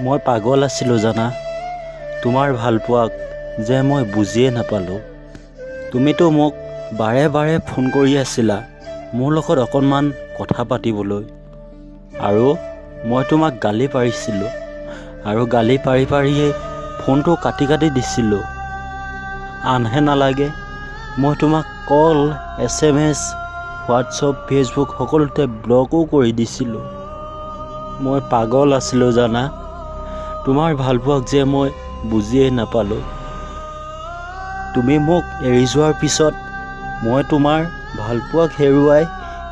মই পাগল আছিলোঁ জানা, তোমাৰ ভালপোৱাক যে মই বুজিয়ে নাপালোঁ। তুমিতো মোক বাৰে বাৰে ফোন কৰি আছিলা মোৰ লগত অকণমান কথা পাতিবলৈ, আৰু মই তোমাক গালি পাৰিছিলোঁ, আৰু গালি পাৰি পাৰিয়ে ফোনটো কাটি কাটি দিছিলোঁ। আনহে নালাগে, মই তোমাক কল, SMS, হোৱাটছআপ, ফেচবুক সকলোতে ব্লকো কৰি দিছিলোঁ। মই পাগল আছিলোঁ জানা, তোমাৰ ভালপোৱাক যে মই বুজিয়ে নাপালোঁ। তুমি মোক এৰি যোৱাৰ পিছত মই তোমাৰ ভালপোৱাক হেৰুৱাই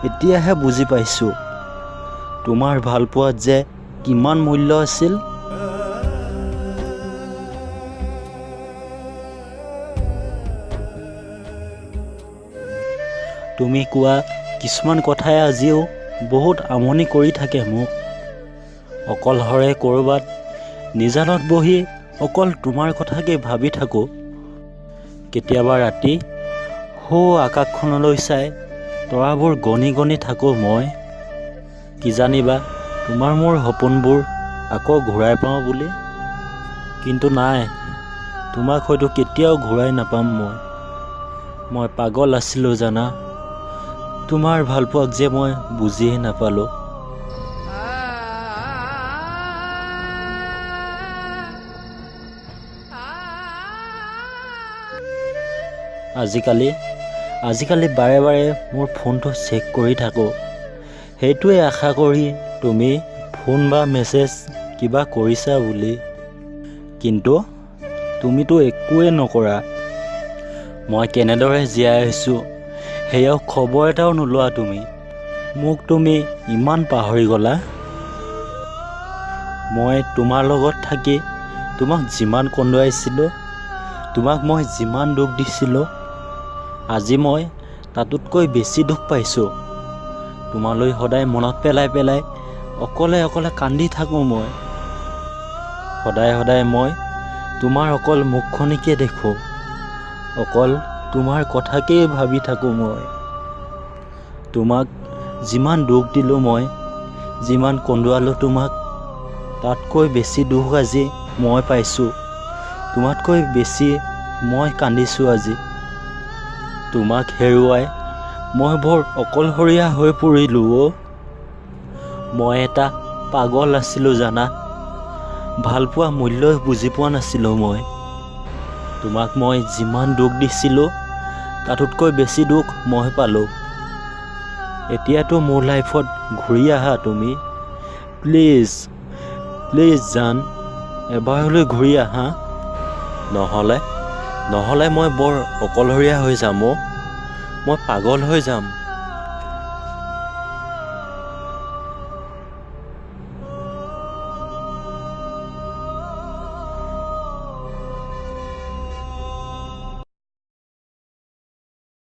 এতিয়াহে বুজি পাইছোঁ তোমাৰ ভালপোৱাত যে কিমান মূল্য আছিল। তুমি কোৱা কিছুমান কথাই আজিও বহুত আমনি কৰি থাকে মোক। অকলশৰে ক'ৰবাত নিজানত বহি অকল তোমাৰ কথাকে ভাবি থাকোঁ। কেতিয়াবা ৰাতি আকাশখনলৈ চাই তৰাবোৰ গণি গণি থাকোঁ মই। কিজানিবা তোমাৰ মোৰ সপোনবোৰ আকৌ ঘূৰাই পাওঁ বুলি। কিন্তু নাই, তোমাক হয়তো কেতিয়াও ঘূৰাই নাপাম মই পাগল আছিলোঁ জানা, তোমাৰ ভালপোৱাক যে মই বুজিয়ে নাপালোঁ। আজিকালি বাৰে বাৰে মোৰ ফোনটো চেক কৰি থাকোঁ, সেইটোৱে আশা কৰি তুমি ফোন বা মেছেজ কিবা কৰিছা বুলি। কিন্তু তুমিতো একোৱে নকৰা। মই কেনেদৰে জীয়াই আছোঁ সেয়াও খবৰ এটাও নোলোৱা তুমি। মোক তুমি ইমান পাহৰি গ'লা। মই তোমাৰ লগত থাকি তোমাক যিমান কন্দুৱাইছিলোঁ, তোমাক মই যিমান দুখ দিছিলোঁ, আজি মই তাতোতকৈ বেছি দুখ পাইছোঁ। তোমালৈ সদায় মনত পেলাই পেলাই অকলে অকলে কান্দি থাকোঁ মই। সদায় মই তোমাৰ অকল মুখখনিকে দেখোঁ, অকল তোমাৰ কথাকেই ভাবি থাকোঁ মই। তোমাক যিমান দুখ দিলোঁ মই, যিমান কন্দুৱালোঁ তোমাক, তাতকৈ বেছি দুখ আজি মই পাইছোঁ। তোমাতকৈ বেছি মই কান্দিছোঁ আজি। তোমাক হেৰুৱাই মই বৰ অকলশৰীয়া হৈ পৰিলোঁ। মই এটা পাগল আছিলোঁ জানা, ভালপোৱা মূল্যই বুজি পোৱা নাছিলোঁ মই। তোমাক মই যিমান দুখ দিছিলোঁ তাতোতকৈ বেছি দুখ মই পালোঁ। এতিয়াতো মোৰ লাইফত ঘূৰি আহা তুমি, প্লিজ জান, এবাৰলৈ ঘূৰি আহা। নহ'লে মই বৰ অকলশৰীয়া হৈ যাম। মই পাগল হৈ যাম।